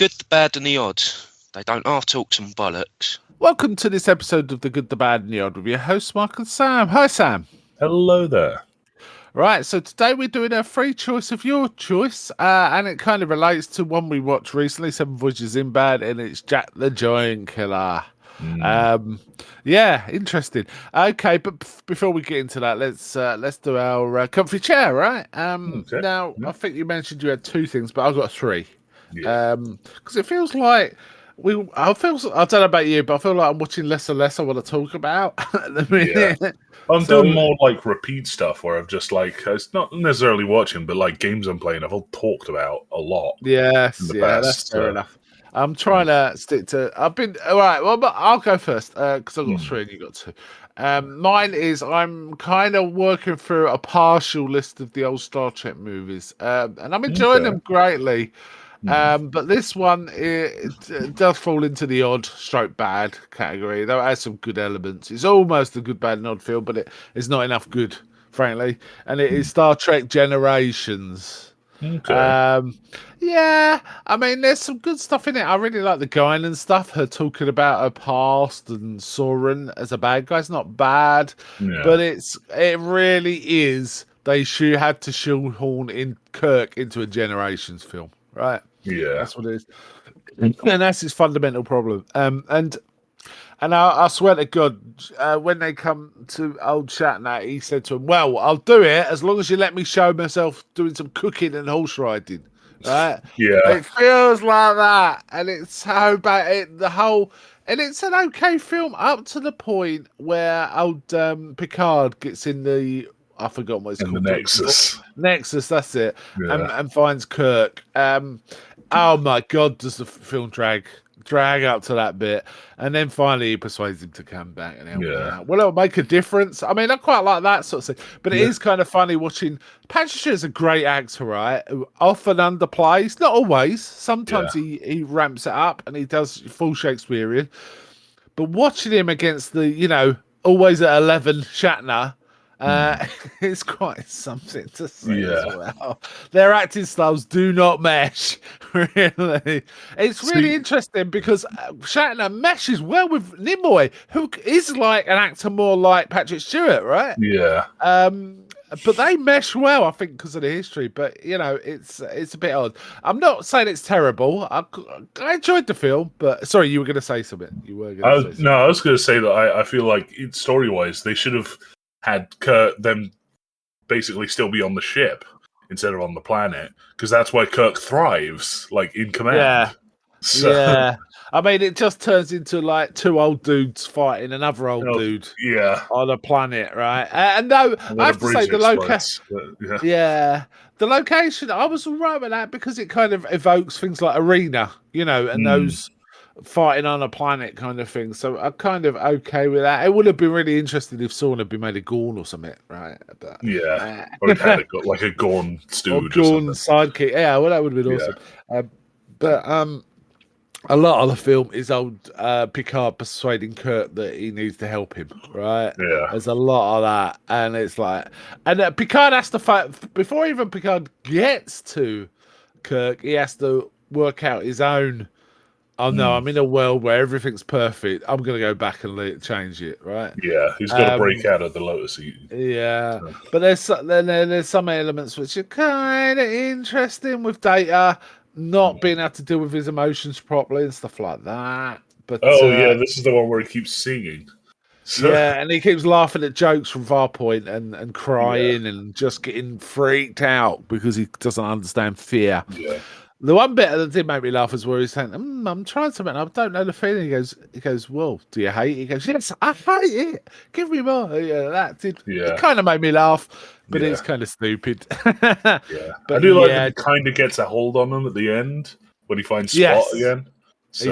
good, the bad, and the odd. They don't half talk some bollocks. Welcome to this episode of The Good, the Bad, and the Odd with your hosts, Mark and Sam. Hi, Sam. Hello there. Right, so today we're doing a free choice of your choice, and it kind of relates to one we watched recently, Seven Voyages in Bad, and it's Jack the Giant Killer. Yeah, interesting. Okay, but before we get into that, let's do our comfy chair, right? Okay. Now, I think you mentioned you had two things, but I've got three. Yeah. Because it feels like I don't know about you, but I feel like I'm watching less and less I want to talk about at the minute. Yeah. I'm doing more like repeat stuff where I've just it's not necessarily watching, but like games I'm playing, I've all talked about a lot. Yes, in the yeah, past, that's fair enough. I'm trying to stick to. I've been all right. Well, but I'll go first because I've got three and you got two. Mine is I'm kind of working through a partial list of the old Star Trek movies, and I'm enjoying them greatly. But this one it does fall into the odd stroke bad category. Though it has some good elements. It's almost a good, bad, and odd film, but it's not enough good, frankly. And it is Star Trek Generations. Okay. Yeah, I mean, there's some good stuff in it. I really like the Guinan stuff. Her talking about her past and Soren as a bad guy. It's not bad, but it really is. They had to shoehorn in Kirk into a Generations film, right? Yeah. That's what it is, and that's his fundamental problem. And I swear to God, when they come to old Shatner, he said to him, "Well, I'll do it as long as you let me show myself doing some cooking and horse riding." Right? Yeah. It feels like that, and it's so bad. And it's an okay film up to the point where old Picard gets in I forgot what it's called. The Nexus. Nexus, that's it. Yeah. And finds Kirk. Oh my God, does the film drag up to that bit, and then finally he persuades him to come back and help him out. Well, it'll make a difference. I mean, I quite like that sort of thing, but it is kind of funny watching. Patrick Stewart's a great actor, right? Who often underplays, not always. Sometimes he ramps it up and he does full Shakespearean. But watching him against the always at 11 Shatner. It's quite something to say as well. Their acting styles do not mesh, really. It's really interesting because Shatner meshes well with Nimoy, who is like an actor more like Patrick Stewart, right? Yeah. But they mesh well, I think, because of the history. But it's a bit odd. I'm not saying it's terrible. I enjoyed the film, but sorry, you were going to say something. You were going to say something. No, I was going to say that I feel like story-wise, they should have had Kirk them basically still be on the ship instead of on the planet, because that's where Kirk thrives, like in command. Yeah. I mean, it just turns into like two old dudes fighting another old dude. Yeah. On a planet, right? And no, I have to say the location. The location. I was all right with that because it kind of evokes things like Arena, and those fighting on a planet kind of thing. So I'm kind of okay with that. It would have been really interesting if Sawn had been made of Gorn or something, right? But, or it had like a Gorn steward or Gorn sidekick. Yeah, well, that would have been awesome. But a lot of the film is old Picard persuading Kirk that he needs to help him, right? Yeah. There's a lot of that. And it's like... And Picard has to fight... Before even Picard gets to Kirk, he has to work out his own... Oh, no, I'm in a world where everything's perfect. I'm going to go back and change it, right? Yeah, he's got to break out of the Lotus Eaton. Yeah. So. But there's some elements which are kind of interesting with Data not being able to deal with his emotions properly and stuff like that. But this is the one where he keeps singing. So. Yeah, and he keeps laughing at jokes from Farpoint and crying and just getting freaked out because he doesn't understand fear. Yeah. The one bit that did make me laugh is where he's saying, I'm trying something, I don't know the feeling. He goes, well, do you hate it? He goes, yes, I hate it. Give me more. It kind of made me laugh, but it's kind of stupid. But I do like that it kind of gets a hold on him at the end when he finds Spot again. So,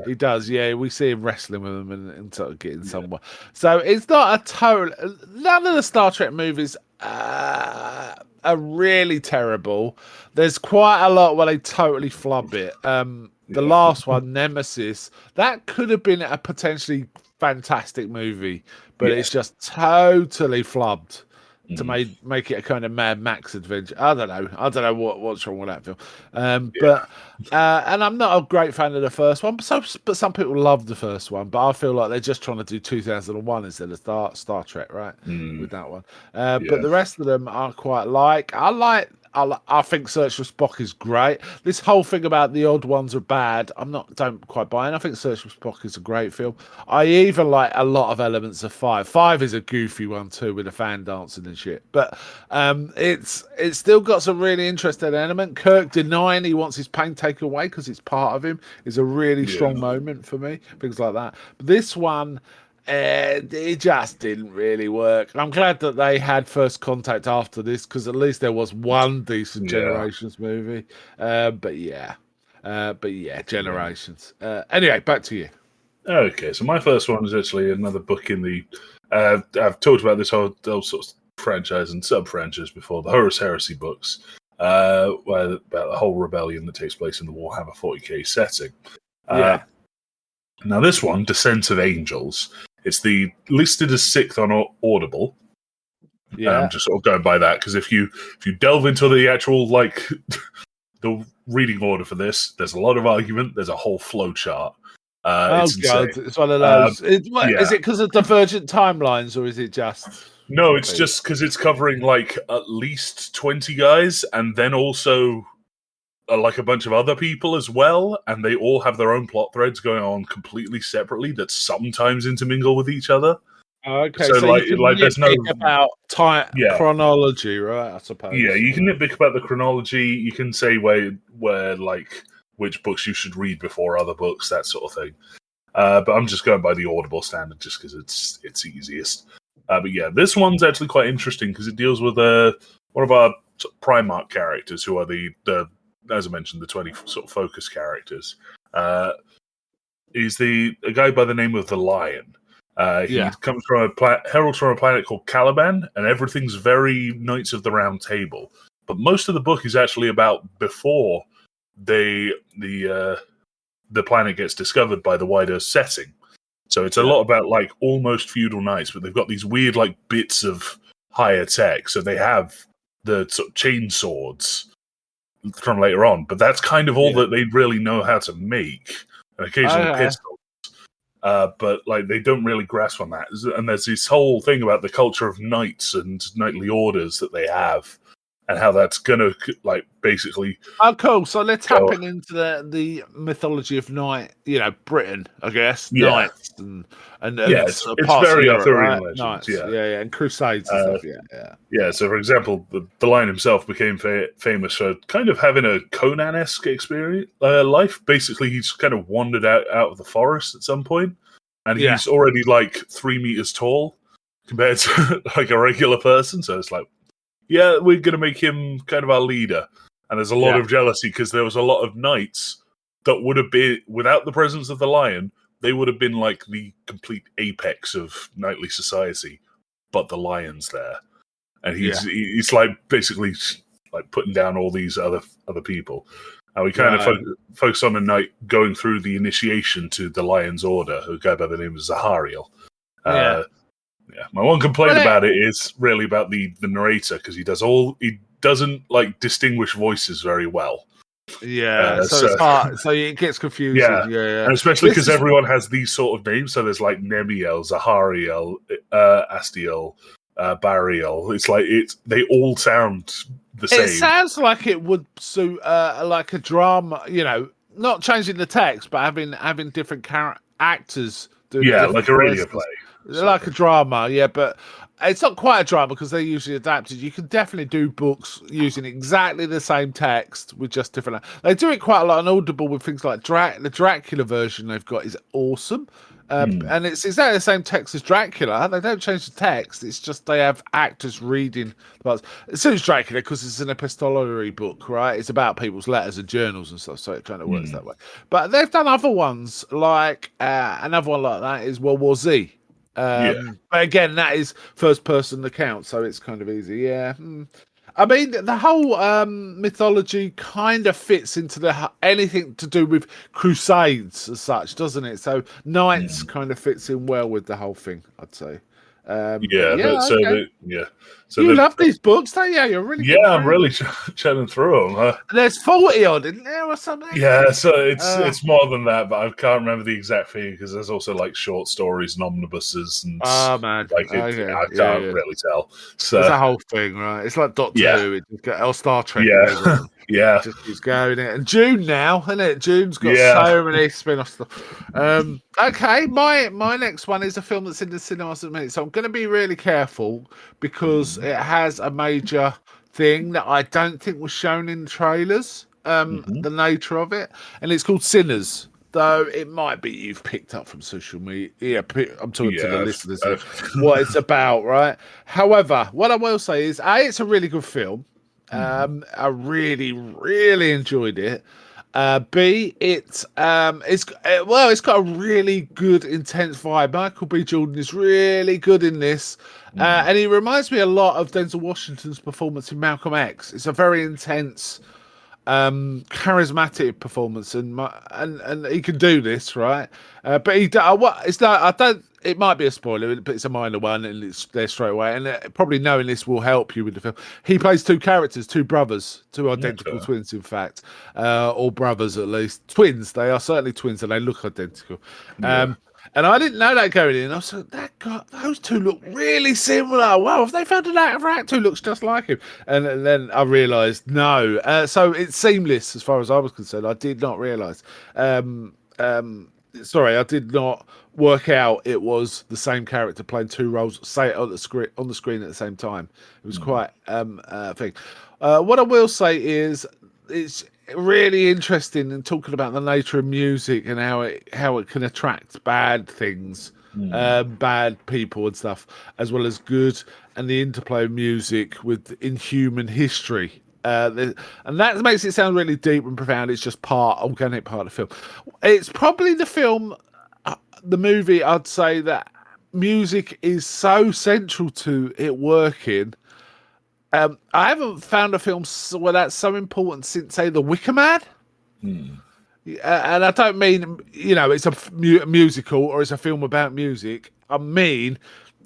he does. Yeah, we see him wrestling with him and sort of getting somewhere. So it's not a total... None of the Star Trek movies are really terrible. There's quite a lot where they totally flub it. The last one, Nemesis, that could have been a potentially fantastic movie, but it's just totally flubbed. to make it a kind of Mad Max adventure. I don't know what's wrong with that film. But and I'm not a great fan of the first one. But some people love the first one. But I feel like they're just trying to do 2001 instead of Star Trek, right? With that one. But the rest of them I quite like. I think Search for Spock is great. This whole thing about the odd ones are bad, don't quite buy it. I think Search for Spock is a great film. I even like a lot of elements of 5. 5 is a goofy one too, with the fan dancing and shit. But it's still got some really interesting element. Kirk denying he wants his pain taken away because it's part of him is a really strong moment for me. Things like that. But this one, it just didn't really work. I'm glad that they had First Contact after this because at least there was one decent Generations movie. But yeah, Generations. Anyway, back to you. Okay, so my first one is actually another book in the. I've talked about this whole sort of franchise and sub-franchise before, the Horus Heresy books, about the whole rebellion that takes place in the Warhammer 40k setting. Now this one, Descent of Angels, it's listed as 6th on Audible. Yeah, I'm just sort of going by that because if you delve into the actual the reading order for this, there's a lot of argument. There's a whole flow chart. It's one of those. Is it because of divergent timelines, or is it just? No, it's just because it's covering at least 20 guys, and then also a bunch of other people as well, and they all have their own plot threads going on completely separately that sometimes intermingle with each other. Okay, so you can there's no about chronology, right? I suppose. Yeah, you can nitpick about the chronology. You can say where which books you should read before other books, that sort of thing. But I'm just going by the Audible standard just because it's easiest. But yeah, this one's actually quite interesting because it deals with one of our Primarch characters, who are the as I mentioned, the 20 sort of focus characters. He's a guy by the name of the Lion. He comes from heralds from a planet called Caliban, and everything's very Knights of the Round Table. But most of the book is actually about before the planet gets discovered by the wider setting. So it's a lot about almost feudal knights, but they've got these weird bits of higher tech. So they have the sort of chain swords from later on, but that's kind of all that they really know how to make, and occasionally pistols. But they don't really grasp on that. And there's this whole thing about the culture of knights and knightly orders that they have, and how that's gonna basically. Oh, cool! So let's tap into the mythology of Britain, I guess. Knights and it's very Arthurian legends. Knights, and Crusades and stuff. Yeah. So, for example, the Lion himself became famous for kind of having a Conan-esque experience life. Basically, he's kind of wandered out of the forest at some point, and he's already 3 meters tall compared to a regular person. So it's we're going to make him kind of our leader. And there's a lot of jealousy because there was a lot of knights that would have been, without the presence of the Lion, they would have been the complete apex of knightly society. But the Lion's there. And he's basically putting down all these other people. And we kind of focus on a knight going through the initiation to the Lion's Order, a guy by the name of Zahariel. My one complaint about it is really about the narrator, because he doesn't distinguish voices very well. So it's hard. So it gets confusing. And especially because everyone has these sort of names. So there's Nemiel, Zahariel, Astiel, Bariel. They all sound the same. It sounds like it would suit a drama. Not changing the text, but having different actors doing like a radio play. Like a drama, but it's not quite a drama because they're usually adapted. You can definitely do books using exactly the same text with just different. They do it quite a lot on Audible with things like the Dracula version they've got is awesome. And it's exactly the same text as Dracula. They don't change the text. It's just they have actors reading the parts. It suits Dracula because it's an epistolary book, right? It's about people's letters and journals and stuff, so it kind of works that way. But they've done other ones, another one like that is World War Z. But again, that is first-person account, so it's kind of easy. I mean, the whole mythology kind of fits into anything to do with Crusades as such, doesn't it? So Knights kind of fits in well with the whole thing, I'd say. So you love these books, don't you? You're really good. I'm really chatting through them. There's 40 odd in there or something. Yeah, so it's more than that, but I can't remember the exact figure because there's also like short stories and omnibuses and man, like I can't really tell. So it's a whole thing, right? It's like Doctor Who. It's got Star Trek. Yeah, it just keeps going. And June now, isn't it? June's got so many spin-off stuff. Okay, my next one is a film that's in the cinemas at the minute, so I'm going to be really careful because it has a major thing that I don't think was shown in the trailers. The nature of it, and it's called Sinners. Though it might be you've picked up from social media. Yeah, I'm talking to the listeners. What it's about, right? However, what I will say is, A, it's a really good film. I really, really enjoyed it. B, it's got a really good, intense vibe. Michael B. Jordan is really good in this, and he reminds me a lot of Denzel Washington's performance in Malcolm X. It's a very intense, charismatic performance, and he can do this, right? But it might be a spoiler, but it's a minor one, and it's there straight away. And probably knowing this will help you with the film. He plays two characters, two brothers, two identical twins, in fact, or brothers at least. Twins. They are certainly twins, and they look identical. And I didn't know that going in. I was like, those two look really similar. Wow, have they found an actor who looks just like him? And then I realised, no. So it's seamless as far as I was concerned. I did not realise. Sorry, I did not work out it was the same character playing two roles, say on the screen at the same time. It was quite a thing. What I will say is it's really interesting in talking about the nature of music and how it can attract bad things, bad people and stuff, as well as good, and the interplay of music in human history. And that makes it sound really deep and profound. It's just organic part of the film. It's probably the movie, I'd say, that music is so central to it working. I haven't found a film where that's so important since, say, The Wicker Man. And I don't mean, it's a musical or it's a film about music. I mean,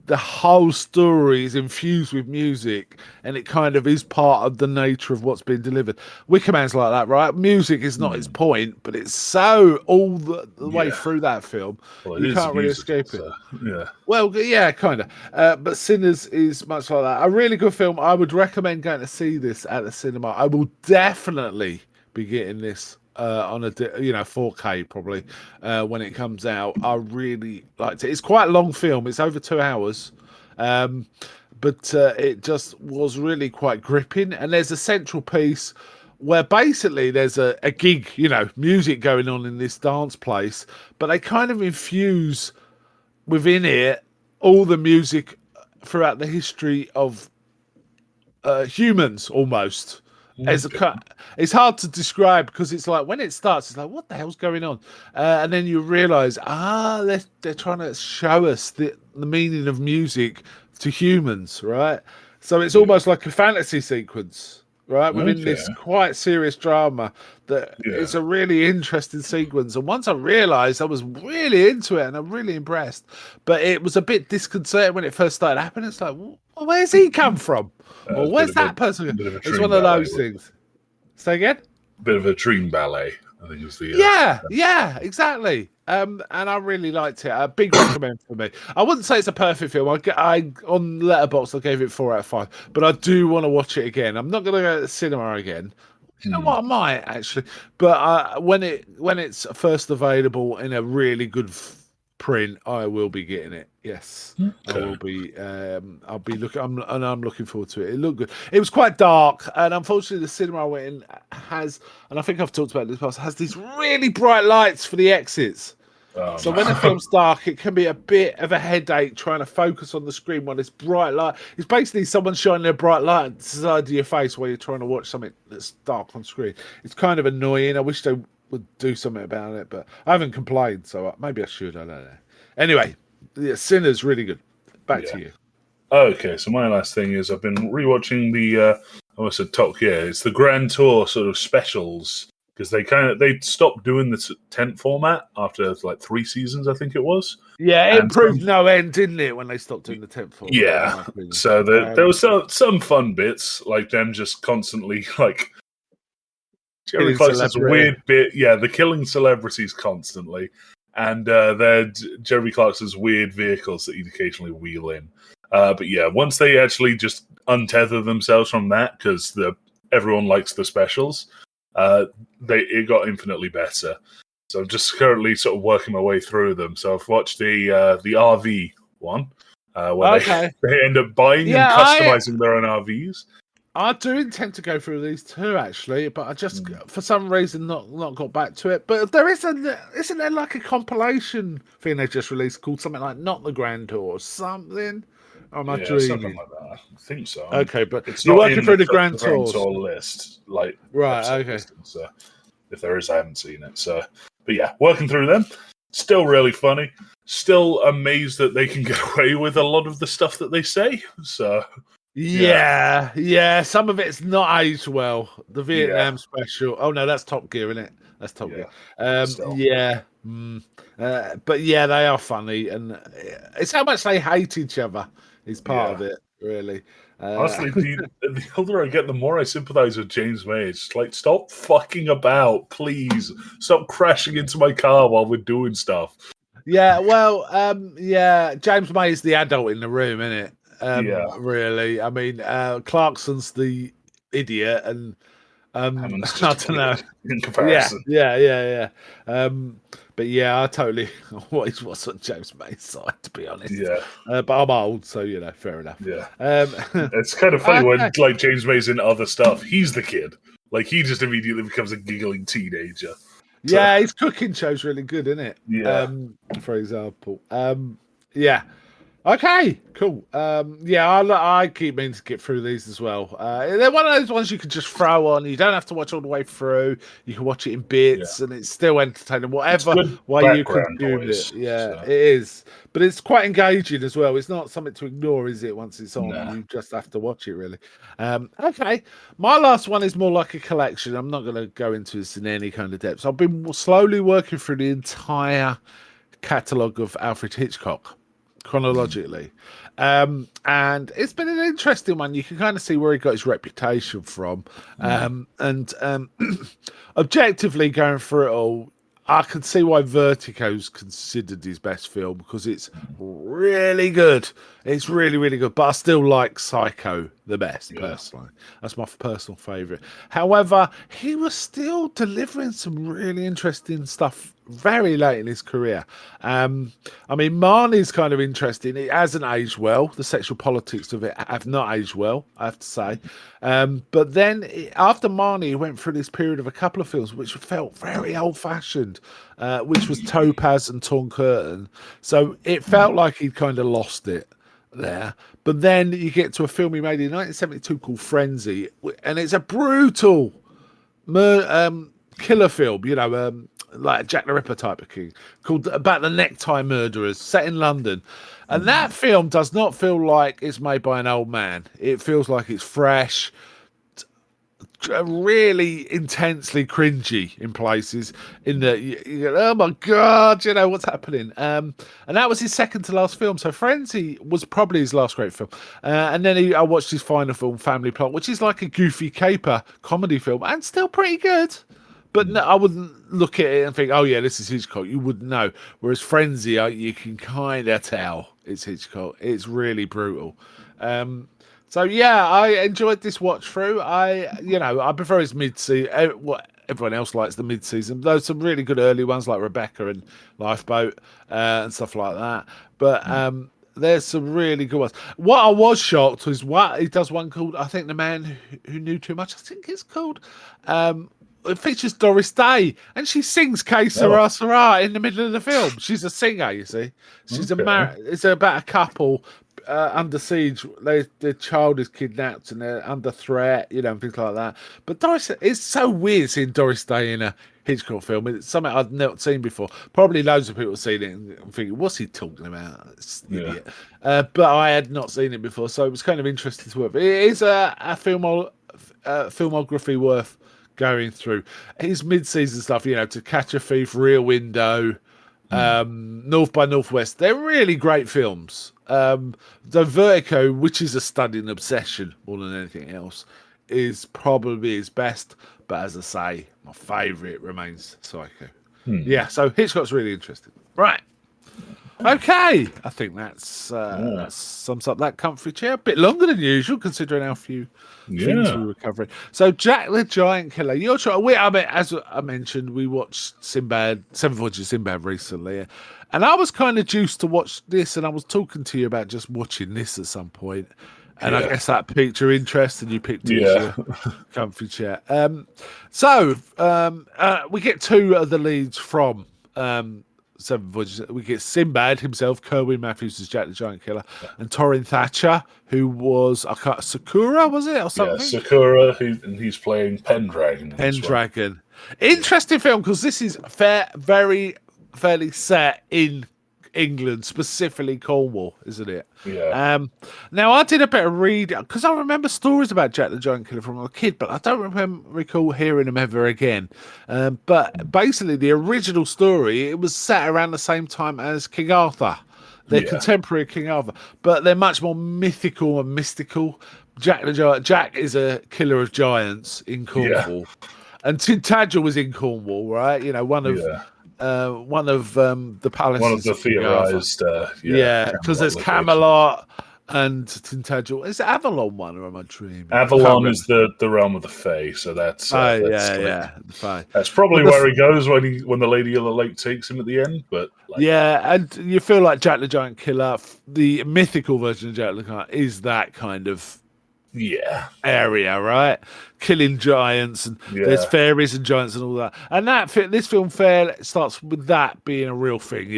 the whole story is infused with music, and it kind of is part of the nature of what's being delivered. Wicker Man's like that, right? Music is not its point, but it's so all the way through that film. Well, you can't really escape it. Well, yeah, kind of. But Sinners is much like that. A really good film. I would recommend going to see this at the cinema. I will definitely be getting this on a 4K probably when it comes out. I really liked it. It's quite a long film. It's over 2 hours, but it just was really quite gripping. And there's a central piece where basically there's a gig, music going on in this dance place, but they kind of infuse within it all the music throughout the history of humans almost. It's hard to describe because it's like when it starts, it's like, what the hell's going on? And then you realise, they're trying to show us the meaning of music to humans, right? So it's almost like a fantasy sequence, right? Within this quite serious drama, it's a really interesting sequence. And once I realised, I was really into it and I'm really impressed. But it was a bit disconcerting when it first started happening. It's like, well, where's he come from? Or where's that person? It's one of those things. Say again? Bit of a dream ballet, I think is the... Yeah, exactly. And I really liked it. A big recommend for me. I wouldn't say it's a perfect film. I on Letterboxd, I gave it 4 out of 5. But I do want to watch it again. I'm not going to go to the cinema again. You know what? I might, actually. But when it's first available in a really good print, I will be getting it. Yes, I will be. I'll be looking. I'm looking forward to it. It looked good. It was quite dark, and unfortunately, the cinema I went in has, and I think I've talked about this past, has these really bright lights for the exits. So when the film's dark, it can be a bit of a headache trying to focus on the screen when it's bright light. It's basically someone shining a bright light on the side of your face while you're trying to watch something that's dark on screen. It's kind of annoying. I wish they would do something about it, but I haven't complained, so maybe I should. I don't know. Anyway, Sinners, really good. Back to you. Okay, so my last thing is I've been rewatching the, I almost said Top Gear. It's the Grand Tour sort of specials because they stopped doing the tent format after like 3 seasons, I think it was. Yeah, it proved no end, didn't it, when they stopped doing the tent format? Yeah, so there was some fun bits, like them just constantly like Jeremy Clarkson's a weird bit. Yeah, the killing celebrities constantly, and they're Jeremy Clarkson's weird vehicles that he'd occasionally wheel in. But yeah, once they actually just untether themselves from that, because everyone likes the specials, it got infinitely better. So I'm just currently sort of working my way through them. So I've watched the RV one, where they end up buying and customizing their own RVs. I do intend to go through these too, actually, but I just, for some reason, not got back to it. But isn't there like a compilation thing they just released called something like Not the Grand Tour or something? Or am I dreaming? Something like that. I think so. Okay, but it's you're not working through the Grand Tour list, like right? Okay. List, so if there is, I haven't seen it. So, but yeah, working through them, still really funny. Still amazed that they can get away with a lot of the stuff that they say. So. Yeah. Some of it's not aged well. The Vietnam special. Oh no, that's Top Gear, isn't it? That's Top Gear. Yeah. But yeah, they are funny, and it's how much they hate each other is part of it, really. Honestly, the older I get, the more I sympathize with James May. It's like, stop fucking about, please. Stop crashing into my car while we're doing stuff. Yeah, well, James May is the adult in the room, isn't it? Really. I mean, Clarkson's the idiot, and I don't know. In comparison, yeah. But yeah, I totally what's on James May's side, to be honest. Yeah, but I'm old, so fair enough. Yeah, it's kind of funny when like James May's in other stuff. He's the kid. Like he just immediately becomes a giggling teenager. Yeah, his cooking show's really good, isn't it? Yeah. For example, yeah. Okay, cool. I keep meaning to get through these as well. They're one of those ones you can just throw on. You don't have to watch all the way through. You can watch it in bits, and it's still entertaining. Whatever way you consume it, it is. But it's quite engaging as well. It's not something to ignore, is it? Once it's on, you just have to watch it. Really. Okay, my last one is more like a collection. I'm not going to go into this in any kind of depth. So I've been slowly working through the entire catalogue of Alfred Hitchcock. Chronologically, and it's been an interesting one. You can kind of see where he got his reputation from, and objectively going through it all, I can see why Vertigo's considered his best film, because it's really good. It's really, really good. But I still like Psycho the best, personally. That's my personal favourite. However, he was still delivering some really interesting stuff very late in his career. I mean, Marnie's kind of interesting. It hasn't aged well. The sexual politics of it have not aged well, I have to say. But then after Marnie, he went through this period of a couple of films which felt very old-fashioned, which was Topaz and Torn Curtain. So it felt like he'd kind of lost it there. But then you get to a film he made in 1972 called Frenzy, and it's a brutal killer film, like Jack the Ripper type of king, called about the Necktie Murderers, set in London. And that film does not feel like it's made by an old man. It feels like it's fresh, really intensely cringy in places. In the oh my god, what's happening? And that was his second to last film. So Frenzy was probably his last great film. And then I watched his final film, Family Plot, which is like a goofy caper comedy film, and still pretty good. But no, I wouldn't look at it and think, oh, yeah, this is Hitchcock. You wouldn't know. Whereas Frenzy, you can kind of tell it's Hitchcock. It's really brutal. So, yeah, I enjoyed this watch through. I prefer his mid-season. What everyone else likes the mid-season. There's some really good early ones like Rebecca and Lifeboat and stuff like that. But there's some really good ones. What I was shocked was he does one called, I think, The Man Who Knew Too Much. I think it's called. It features Doris Day, and she sings "Que Sera Sera" in the middle of the film. She's a singer, you see. She's it's about a couple under siege. Their child is kidnapped and they're under threat, and things like that. But Doris, it's so weird seeing Doris Day in a Hitchcock film. It's something I'd never seen before. Probably loads of people have seen it and thinking, "What's he talking about? It's an idiot." But I had not seen it before, so it was kind of interesting to work. It is a filmography worth going through his mid-season stuff, To Catch a Thief, Rear Window, North by Northwest. They're really great films. The Vertigo, which is a stunning obsession more than anything else, is probably his best. But as I say, my favourite remains Psycho. Yeah, so Hitchcock's really interesting. Right. Okay, I think that sums up that comfy chair. A bit longer than usual, considering how few things we were covering. So, Jack the Giant Killer. You're trying. As I mentioned, we watched Sinbad, Seven Voyages of Sinbad recently, and I was kind of juiced to watch this, and I was talking to you about just watching this at some point. And I guess that piqued your interest, and you picked it as your comfy chair. So we get two of the leads from Seven Voyages. We get Sinbad himself, Kerwin Matthews as Jack the Giant Killer, and Torin Thatcher, who was Sakura, was it, or something? Yeah, Sakura, and he's playing Pendragon. Pendragon. Interesting film, because this is fairly set in England, specifically Cornwall, isn't it? Yeah. Now, I did a bit of reading, because I remember stories about Jack the Giant Killer from a kid, but I don't recall hearing them ever again. But basically, the original story, it was set around the same time as King Arthur. They're contemporary King Arthur, but they're much more mythical and mystical. Jack is a killer of giants in Cornwall. And Tintagel was in Cornwall, right? One of the palaces. One of the theorized. Because there's Camelot and Tintagel. Is it Avalon one, or am I dreaming? Avalon is the realm of the Fae, so that's the Fae. That's probably where he goes when the Lady of the Lake takes him at the end. But and you feel like Jack the Giant Killer, the mythical version of Jack the Giant, is that kind of area, right? Killing giants, and there's fairies and giants and all that. And this film starts with that being a real thing,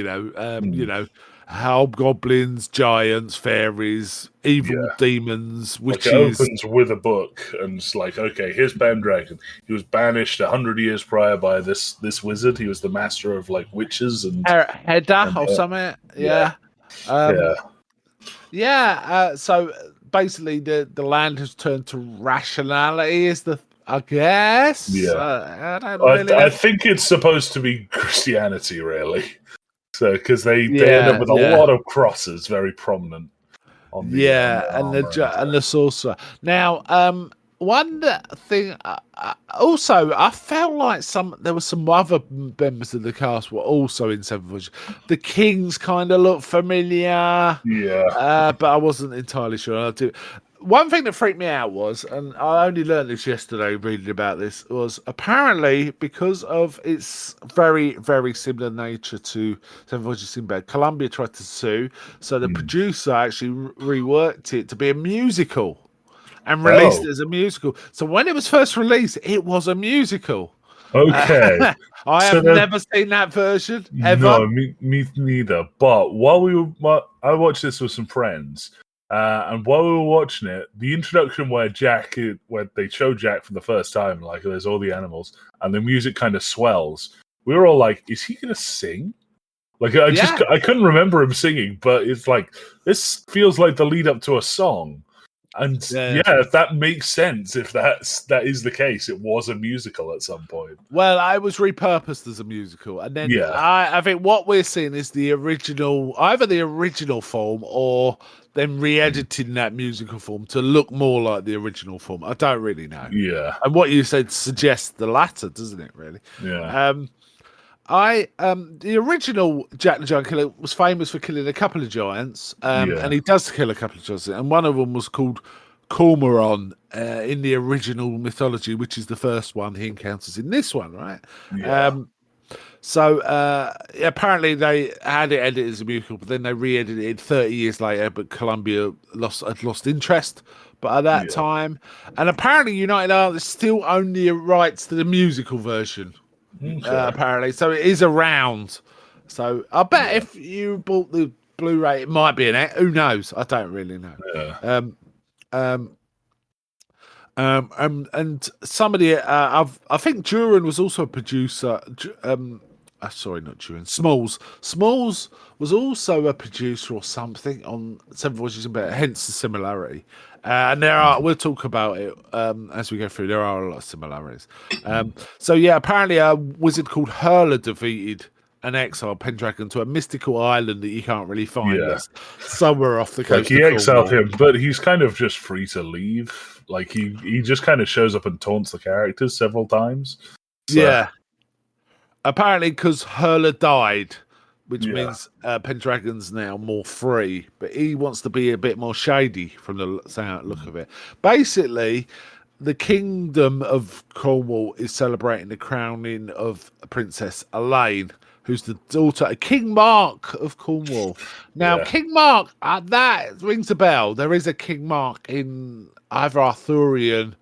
hobgoblins, giants, fairies, evil demons, witches. It opens with a book, and it's like, okay, here's Pendragon. He was banished 100 years prior by this wizard. He was the master of witches and Hedda or something. So basically, the land has turned to rationality. I guess. I think it's supposed to be Christianity, really. So because they end up with a lot of crosses, very prominent. On the, and the sorcerer. Now, one thing. Also, I felt like there were some other members of the cast were also in Seven Voyages. The Kings kind of looked familiar. But I wasn't entirely sure. One thing that freaked me out was, and I only learned this yesterday reading about this, was apparently because of its very, very similar nature to Seven Voyages of Sinbad, Columbia tried to sue, so the producer actually reworked it to be a musical and released it as a musical. So when it was first released, it was a musical. Okay. I have never seen that version, ever. No, me neither. But I watched this with some friends. And while we were watching it, the introduction where they show Jack for the first time, there's all the animals, and the music kind of swells. We were all like, "Is he going to sing?" I couldn't remember him singing, but it's this feels like the lead up to a song, and that makes sense if that is the case. It was a musical at some point. Well, I was repurposed as a musical, and then I think what we're seeing is either the original form or then re-editing that musical form to look more like the original form. I don't really know. Yeah. And what you said suggests the latter, doesn't it, really? Yeah. The original Jack the Giant Killer was famous for killing a couple of giants, and he does kill a couple of giants, and one of them was called Cormoran in the original mythology, which is the first one he encounters in this one, right? Yeah. So apparently they had it edited as a musical, but then they re-edited it 30 years later. But Columbia had lost interest. But at that time, and apparently United Artists still own the rights to the musical version. Apparently, so it is around. So I bet if you bought the Blu-ray, it might be in it. Who knows? I don't really know. Yeah. And somebody, I think Duran was also a producer. sorry, not Duran. Smalls. Smalls was also a producer or something on Seven Voices in Better, hence the similarity. And we'll talk about it as we go through. There are a lot of similarities. So yeah, apparently a wizard called Hurler defeated an exiled Pendragon to a mystical island that you can't really find. That's somewhere off the coast. Like he exiled him, but he's kind of just free to leave. Like he just kind of shows up and taunts the characters several times. So. Yeah. Apparently, because Hurler died, which means Pendragon's now more free, but he wants to be a bit more shady from the look of it. Basically, the Kingdom of Cornwall is celebrating the crowning of Princess Elaine, who's the daughter of King Mark of Cornwall. Now, King Mark, that rings a bell. There is a King Mark in either Arthurian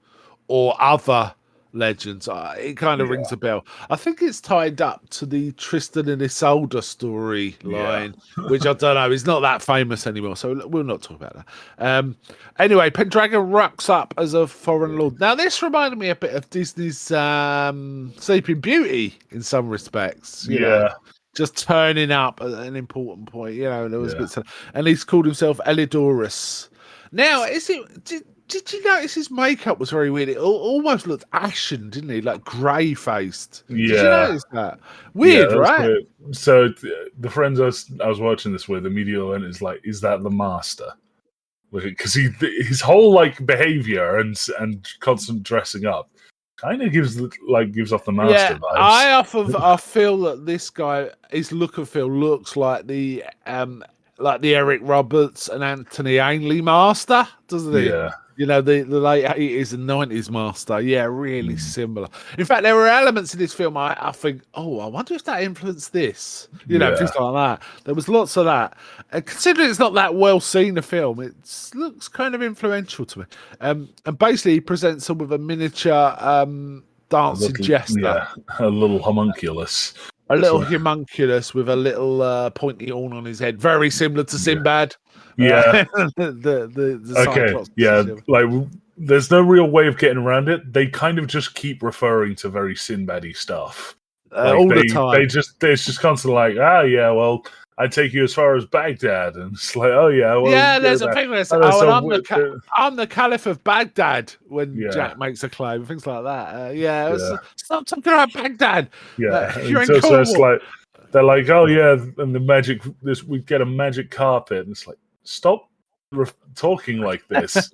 or other legends. It kind of rings a bell. I think it's tied up to the Tristan and Isolde storyline, which I don't know, is not that famous anymore, so we'll not talk about that. Anyway, Pendragon rocks up as a foreign lord. Now, this reminded me a bit of Disney's Sleeping Beauty in some respects. You know, just turning up at an important point. You know, there was bits of, and he's called himself Elidorus. Now, Did you notice his makeup was very weird? It almost looked ashen, didn't he? Like grey-faced. Yeah. Did you notice that? Weird, right? Weird. So the friends I was watching this with immediately is like, is that the Master? Because his whole like behavior and constant dressing up kind of gives off the Master vibes. I feel that this guy, his look and feel looks like the Eric Roberts and Anthony Ainley Master, doesn't he? Yeah. You know, the late 80s and 90s Master. Yeah, really similar. In fact, there were elements in this film I think, I wonder if that influenced this. You know, things like that. There was lots of that. Considering it's not that well seen a film, it looks kind of influential to me. And basically, he presents them with a miniature dancing jester. Yeah, a little homunculus. A little homunculus with a little pointy horn on his head. Very similar to Sinbad. Yeah. the like there's no real way of getting around it. They kind of just keep referring to very Sinbad-y stuff all the time. It's just constantly like, well, I'd take you as far as Baghdad, and it's like, there's a thing where it's, I'm the Caliph of Baghdad when Jack makes a claim, things like that. Stop talking about Baghdad. You're in Cornwall. So it's like they're like, and the magic, we get a magic carpet, and it's like, stop talking like this.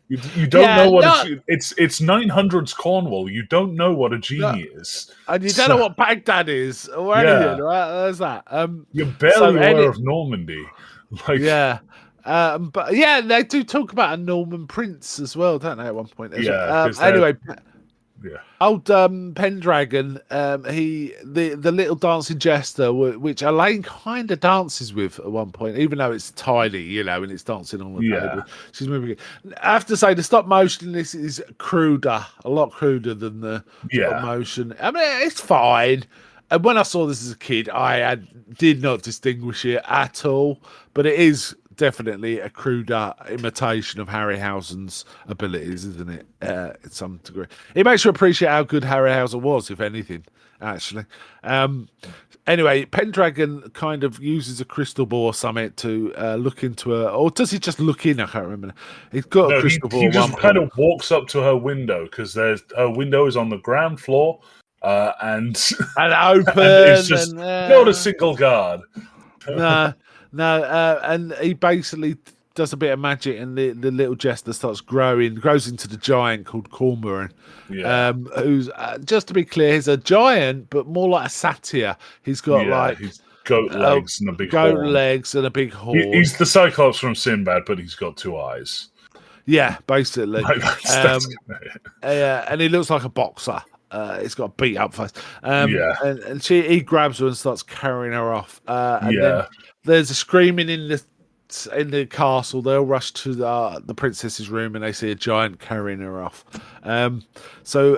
You don't know what it's 900s Cornwall. You don't know what a genie is, and you don't know what Baghdad is or anything. Right? There's that. You're barely aware of Normandy. But they do talk about a Norman prince as well, don't they? At one point. Anyway. Old Pendragon, the little dancing jester, which Elaine kind of dances with at one point, even though it's tiny, you know, and it's dancing on the table. She's moving it. I have to say, the stop motion in this is cruder, a lot cruder than the stop motion. I mean, it's fine. And when I saw this as a kid, I did not distinguish it at all, but it is definitely a cruder imitation of Harryhausen's abilities, isn't it? To some degree, it makes you appreciate how good Harryhausen was, if anything. Actually, anyway, Pendragon kind of uses a crystal ball or something to look into her, or does he just look in? I can't remember. He's got a crystal ball. He just kind of walks up to her window because her window is on the ground floor, and open. And it's just not a single guard. No, and he basically does a bit of magic, and the little jester grows into the giant called Cormoran. Who's just to be clear, he's a giant, but more like a satyr. He's got he's goat legs and a big horn. He's the Cyclops from Sinbad, but he's got 2 eyes. Yeah, basically. And he looks like a boxer. He's got a beat up face. And he grabs her and starts carrying her off. Then there's a screaming in the castle. They'll rush to the princess's room, and they see a giant carrying her off. So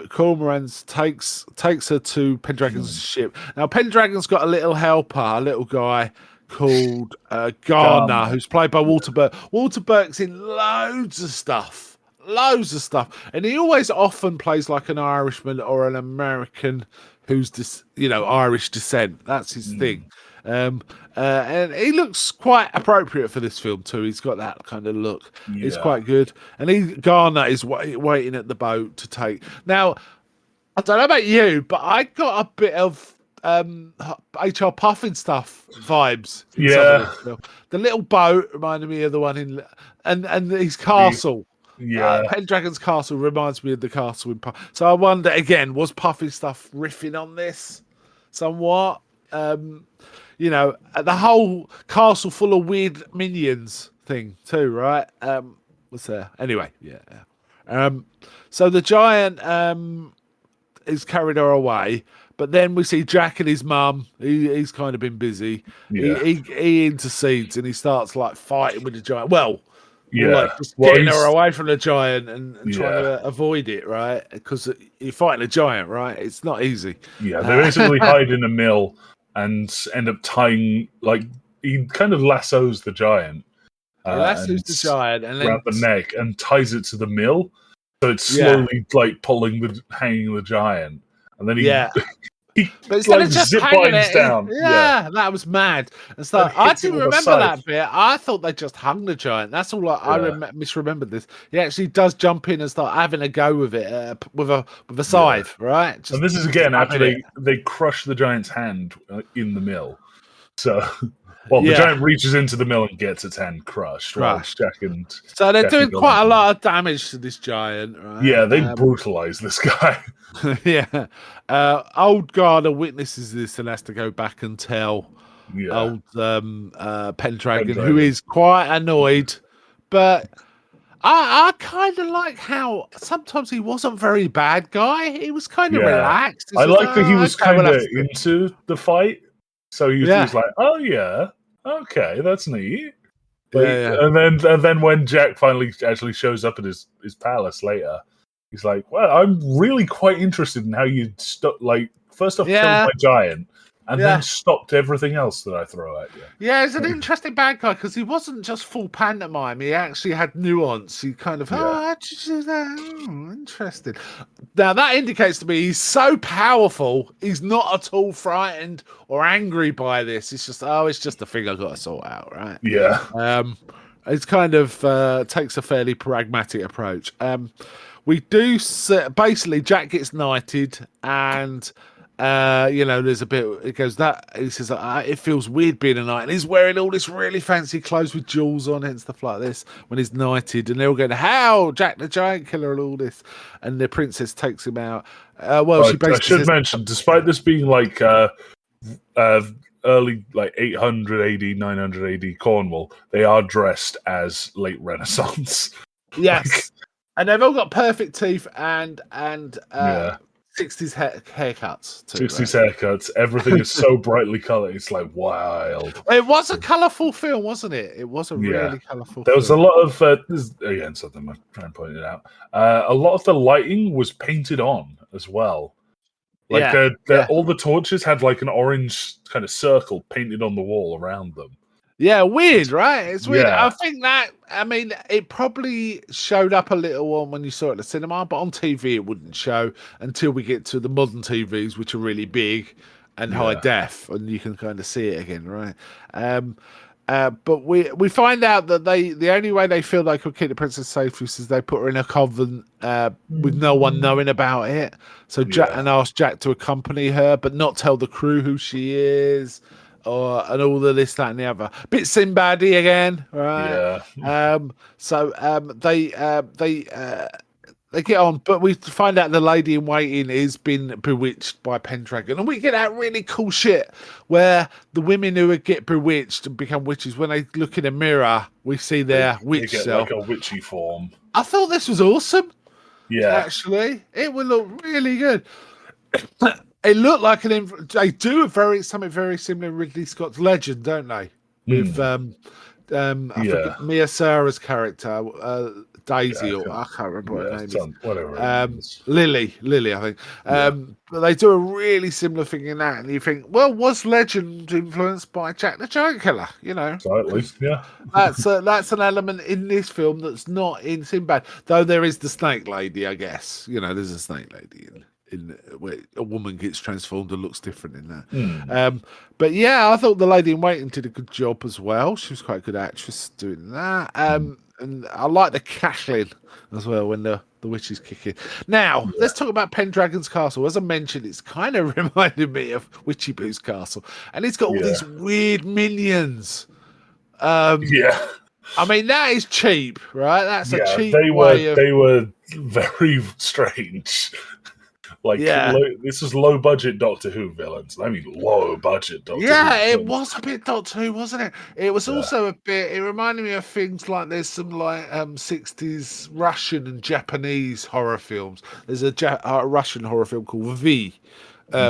Cormoran takes her to Pendragon's ship. Now Pendragon's got a little helper, a little guy called Garner, who's played by Walter Burke. Walter Burke's in loads of stuff, and he always often plays like an Irishman or an American who's this, Irish descent. That's his thing. And he looks quite appropriate for this film too. He's got that kind of look. He's quite good. And Garner is waiting at the boat to take. Now, I don't know about you, but I got a bit of HR Puffin stuff vibes. Yeah, the little boat reminded me of the one in and his castle. Pendragon's castle reminds me of the castle in Puff. So I wonder again, was Puffin stuff riffing on this somewhat? The whole castle full of weird minions thing too, right? What's there? Anyway, so the giant is carried her away, but then we see Jack and his mum. He's kind of been busy. He intercedes and he starts like fighting with the giant. Getting her away from the giant and trying to avoid it, right? Because you're fighting a giant, right? It's not easy. Yeah, they basically hide in a mill and end up tying, like, he kind of lassos the giant. Lassos the giant and then around the neck and ties it to the mill. So it's slowly like hanging the giant. And then he but like zip lines down. That was mad. And so I didn't remember that bit. I thought they just hung the giant. That's all. I misremembered this. He actually does jump in and start having a go with it with a scythe, right? Just, and this is again after they crush the giant's hand in the mill. So, the giant reaches into the mill and gets its hand crushed. So they're doing quite a lot of damage to this giant, right? Yeah, they brutalize this guy. Old Garner witnesses this and has to go back and tell old Pendragon, who is quite annoyed. But I kind of like how sometimes he wasn't very bad guy. He was kind of relaxed. I like that he was kind of into the fight. So he was like, oh yeah, okay, that's neat. And then when Jack finally actually shows up at his palace later, he's like, well, I'm really quite interested in how you first off killed my giant and then stopped everything else that I throw at you. Yeah, he's an interesting bad guy because he wasn't just full pantomime. He actually had nuance. He kind of, interesting. Now, that indicates to me he's so powerful, he's not at all frightened or angry by this. It's just, it's just a thing I've got to sort out, right? Yeah. It's kind of takes a fairly pragmatic approach. We do basically Jack gets knighted and there's a bit it goes that he says it feels weird being a knight and he's wearing all this really fancy clothes with jewels on it and stuff like this when he's knighted and they're all going, how Jack the Giant Killer and all this, and the princess takes him out. She basically I should mention, despite this being like early like 800 AD 900 AD Cornwall, they are dressed as late Renaissance. Yes. And they've all got perfect teeth and 60s haircuts. Too, 60s haircuts. Everything is so brightly coloured. It's like wild. It was a colourful film, wasn't it? It was a really colourful film. There was a lot of, this is, again, something I'm trying to point it out. A lot of the lighting was painted on as well. Like all the torches had like an orange kind of circle painted on the wall around them. Yeah, weird, right? It's weird. Yeah. I think it probably showed up a little when you saw it at the cinema, but on TV it wouldn't show until we get to the modern TVs, which are really big and high def, and you can kind of see it again, right? But we find out that the only way they feel they could keep the princess safe is they put her in a convent with no one knowing about it. So Jack and ask Jack to accompany her, but not tell the crew who she is. And all of this, that, and the other. Bit Sinbad-y again, right? Yeah. They get on, but we find out the lady in waiting is been bewitched by Pendragon, and we get that really cool shit where the women who get bewitched and become witches, when they look in a mirror, we see their witch they get self. like a witchy form. I thought this was awesome. Yeah, actually, it would look really good. It looked like they do something very similar to Ridley Scott's Legend, don't they? With I forget Mia Sara's character, Daisy, or I can't remember what her name is. Whatever. Lily, I think. But they do a really similar thing in that, and you think, well, was Legend influenced by Jack the Giant Killer? Slightly, yeah. That's an element in this film that's not in Sinbad, though there is the snake lady, I guess. There's a snake lady where a woman gets transformed and looks different in that. Mm. But yeah, I thought the lady in waiting did a good job as well. She was quite a good actress doing that. And I like the cackling as well when the witch is kicking. Now, let's talk about Pendragon's Castle. As I mentioned, it's kind of reminded me of Witchy Boo's Castle. And it's got all these weird minions. Yeah. I mean, that is cheap, right? That's a cheap they way of... They were very strange. Like, this is low budget Doctor Who villains. I mean, low budget Doctor Who. Yeah, it was a bit Doctor Who, wasn't it? It was also a bit. It reminded me of things like there's some like 60s Russian and Japanese horror films. There's a Russian horror film called V,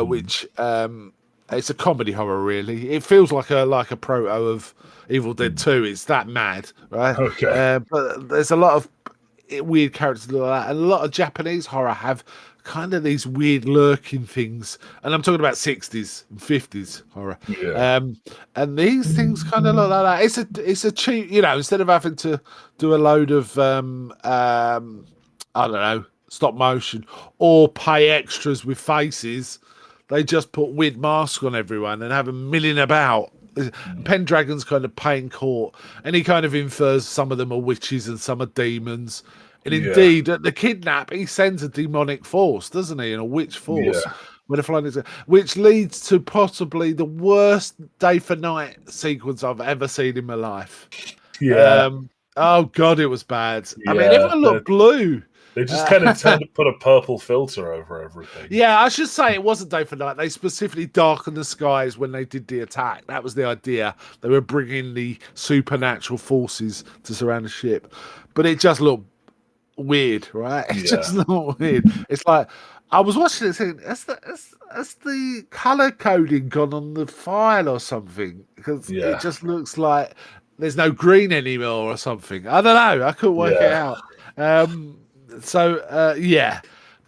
which it's a comedy horror. Really, it feels like a proto of Evil Dead 2. It's that mad, right? Okay, but there's a lot of weird characters like that, and a lot of Japanese horror have kind of these weird lurking things, and I'm talking about 60s and 50s horror. And these things kind of look like that. It's a cheap, instead of having to do a load of I don't know, stop motion or pay extras with faces, they just put weird masks on everyone and have them milling about. Pendragon's kind of paying court, and he kind of infers some of them are witches and some are demons. And indeed, at the kidnap, he sends a demonic force, doesn't he? And a witch force. When the flying, which leads to possibly the worst day for night sequence I've ever seen in my life. Oh God, it was bad. I mean, everyone looked blue. They just kind of tend to put a purple filter over everything. Yeah, I should say it wasn't day for night. They specifically darkened the skies when they did the attack. That was the idea. They were bringing the supernatural forces to surround the ship. But it just looked weird, right? It's just not weird. It's like I was watching it saying, has the color coding gone on the file or something? Because it just looks like there's no green anymore or something. I don't know. I couldn't work it out.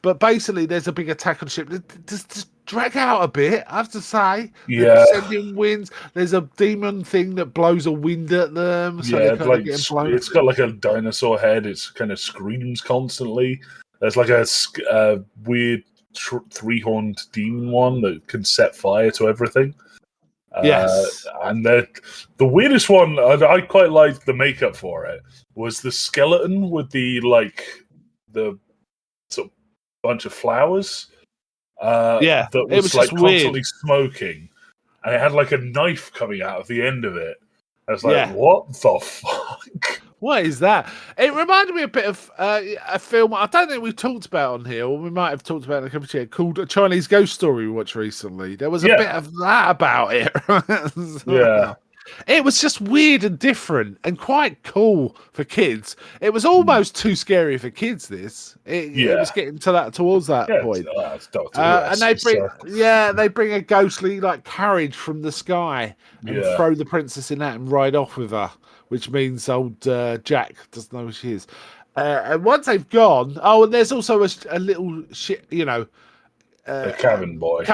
But basically, there's a big attack on the ship. Just drag out a bit, I have to say. Sending winds. There's a demon thing that blows a wind at them. So they're kind of getting blown. It's got like a dinosaur head. It kind of screams constantly. There's like a weird three-horned demon one that can set fire to everything. And the weirdest one, I quite liked the makeup for it, was the skeleton with the sort of bunch of flowers. That was like constantly weird. Smoking, and it had like a knife coming out of the end of it. I was like, what the fuck? What is that? It reminded me a bit of a film I don't think we've talked about on here, or we might have talked about in a couple of years, called A Chinese Ghost Story we watched recently. There was a bit of that about it. It was just weird and different and quite cool for kids. It was almost too scary for kids, this. It was getting towards that point. And they bring a ghostly like carriage from the sky and throw the princess in that and ride off with her, which means old Jack doesn't know who she is. And once they've gone, and there's also a little shit, a cabin boy,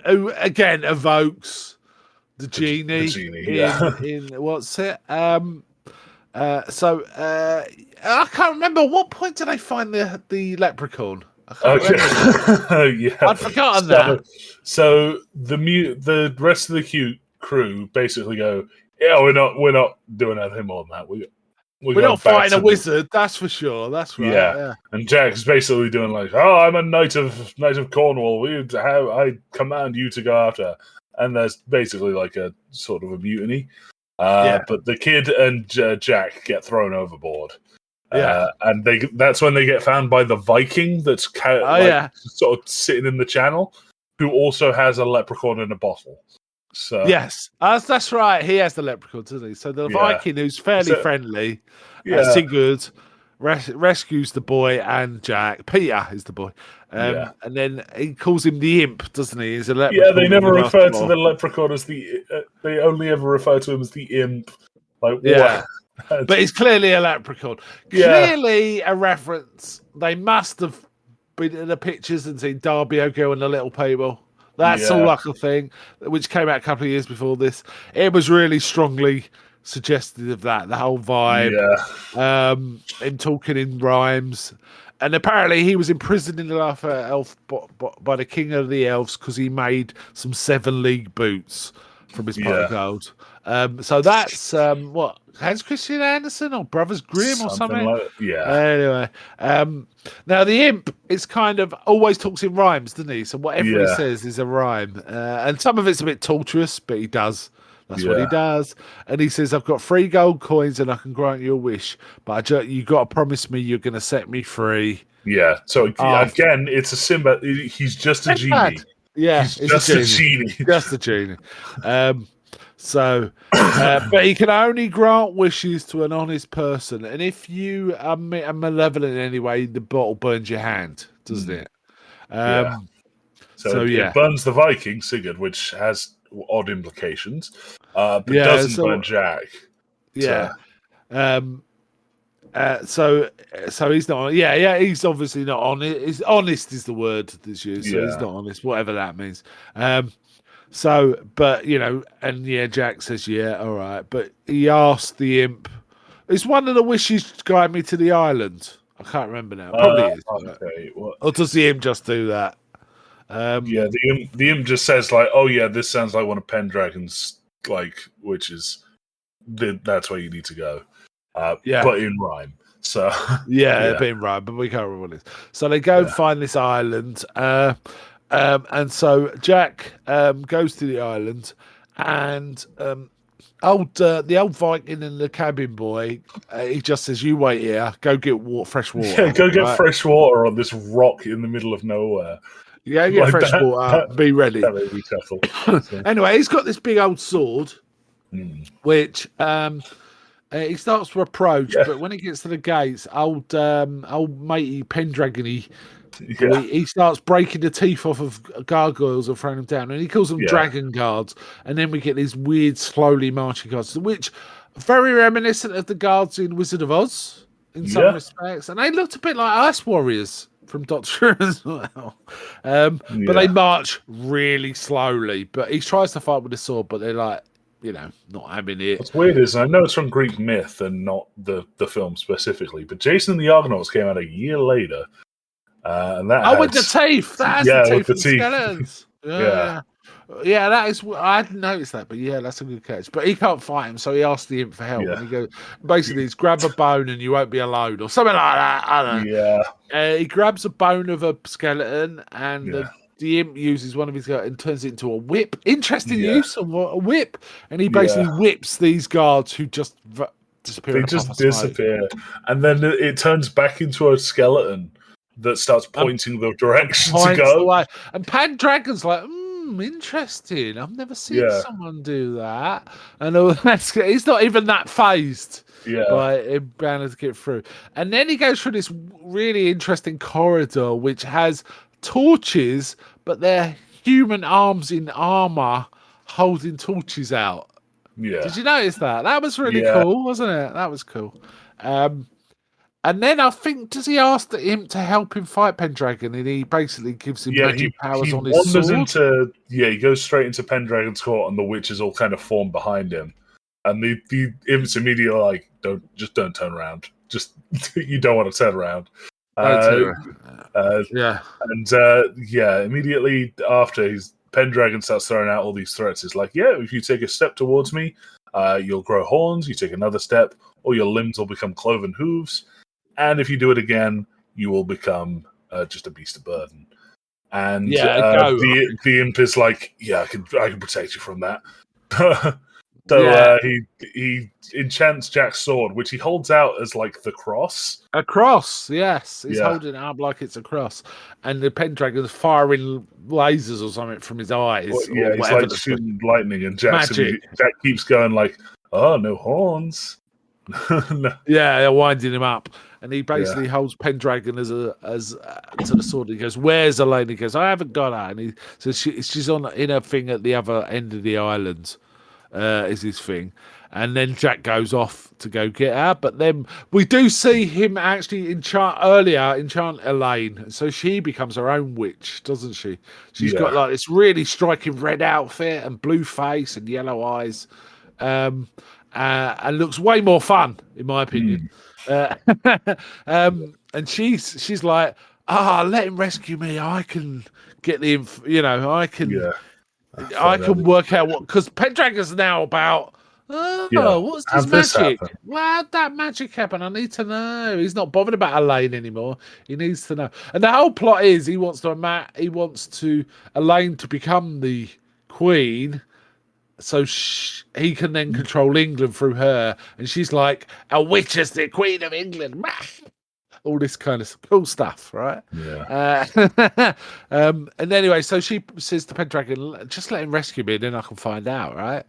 who again evokes the genie in what's it? I can't remember what point did I find the leprechaun. I'd forgotten that. So the rest of the crew basically go, we're not doing anything more than that. We're not fighting a wizard, that's for sure. That's right. Yeah. And Jack's basically doing like, I'm a knight of Cornwall. I command you to go after. And there's basically like a sort of a mutiny. But the kid and Jack get thrown overboard. And that's when they get found by the Viking that's sort of sitting in the channel, who also has a leprechaun in a bottle. So yes, that's right. He has the leprechaun, doesn't he? So the Viking, who's fairly friendly, Sigurd, rescues the boy and Jack. Peter is the boy. And then he calls him the imp, doesn't he? He's a leprechaun. They never refer to the leprechaun as the... they only ever refer to him as the imp. Like, what? But he's clearly a leprechaun. Clearly a reference. They must have been in the pictures and seen Darby O'Gill and the Little People. That's all like a thing, which came out a couple of years before this. It was really strongly suggestive of that, the whole vibe. Him talking in rhymes. And apparently he was imprisoned in the life of elf by the king of the elves because he made some 7 league boots from his pot of gold. So that's what Hans Christian Andersen or Brothers Grimm or something. Anyway, now the imp is kind of always talks in rhymes, doesn't he? So whatever he says is a rhyme, and some of it's a bit torturous, but he does. That's what he does. And he says, I've got 3 gold coins and I can grant you a wish, but you got to promise me you're going to set me free. Yeah. So again, it's a Simba. He's just a genie. Yeah. He's just a genie. Just a genie. But he can only grant wishes to an honest person. And if you are malevolent in any way, the bottle burns your hand, doesn't it? So it burns the Viking, Sigurd, which has odd implications, but doesn't burn Jack. Yeah. So he's not. Yeah. He's obviously not honest. Honest is the word that's used. So he's not honest, whatever that means. But Jack says, all right. But he asked the imp. Is one of the wishes to guide me to the island? I can't remember now. Probably is. Okay. Or does the imp just do that? The imp just says like, "Oh yeah, this sounds like one of Pendragon's witches. That's where you need to go." But in rhyme. So but in rhyme, but we can't remember what it is. So they go and find this island, and so Jack goes to the island, and the old Viking and the cabin boy, he just says, "You wait here, go get fresh water." Yeah, go get fresh water on this rock in the middle of nowhere. Yeah, get fresh water. Be ready. That made me chuckle. Anyway, he's got this big old sword, which he starts to approach, but when he gets to the gates, old matey Pendragon, he starts breaking the teeth off of gargoyles and throwing them down, and he calls them dragon guards. And then we get these weird, slowly marching guards, which are very reminiscent of the guards in Wizard of Oz in some respects, and they looked a bit like ice warriors from Doctor as well. But they march really slowly. But he tries to fight with the sword, but they're like, not having it. What's weird is, I know it's from Greek myth and not the film specifically, but Jason and the Argonauts came out a year later. And that with the teeth. That has the teeth with the teeth. Skeletons. Yeah, that is. I hadn't noticed that, but that's a good catch. But he can't fight him, so he asks the imp for help. And he goes, basically, it's grab a bone and you won't be alone, or something like that. I don't know. Yeah. He grabs a bone of a skeleton, and the imp uses one of his and turns it into a whip. Interesting use of a whip, and he basically whips these guards who just disappear. They just disappear, and then it turns back into a skeleton that starts pointing the direction to go. Away. And Pendragon's like, interesting. I've never seen someone do that. And he's not even that phased by him being able to get through. And then he goes through this really interesting corridor, which has torches, but they're human arms in armor holding torches out. Yeah. Did you notice that? That was really cool, wasn't it? That was cool. And then I think, does he ask him to help him fight Pendragon? And he basically gives him magic powers on his sword. He goes straight into Pendragon's court, and the witches all kind of form behind him. And the imps immediately like, don't turn around. Just you don't want to turn around. Immediately after, Pendragon starts throwing out all these threats. It's like, if you take a step towards me, you'll grow horns. You take another step, or your limbs will become cloven hooves. And if you do it again, you will become just a beast of burden. And the imp is like, I can protect you from that. He enchants Jack's sword, which he holds out as like the cross. A cross, yes. He's holding it up like it's a cross. And the Pendragon's firing lasers or something from his eyes. Well, he's like shooting lightning, and Jack keeps going like, oh, no horns. Yeah, they're winding him up, and he basically holds Pendragon as to the sword. He goes, "Where's Elaine?" He goes, "I haven't got her." And he says, "She's in her thing at the other end of the island." Is his thing, and then Jack goes off to go get her. But then we do see him actually enchant Elaine, so she becomes her own witch, doesn't she? She's got like this really striking red outfit and blue face and yellow eyes. and looks way more fun, in my opinion. And she's like, let him rescue me. I can get the, I can work out what, because Pendragon's now about. What's this magic? How'd that magic happen? I need to know. He's not bothered about Elaine anymore. He needs to know. And the whole plot is he wants Elaine to become the queen, so he can then control England through her. And she's like, a witch is the queen of England. All this kind of cool stuff, right? Yeah. And anyway, so she says to Pendragon, just let him rescue me, and then I can find out, right?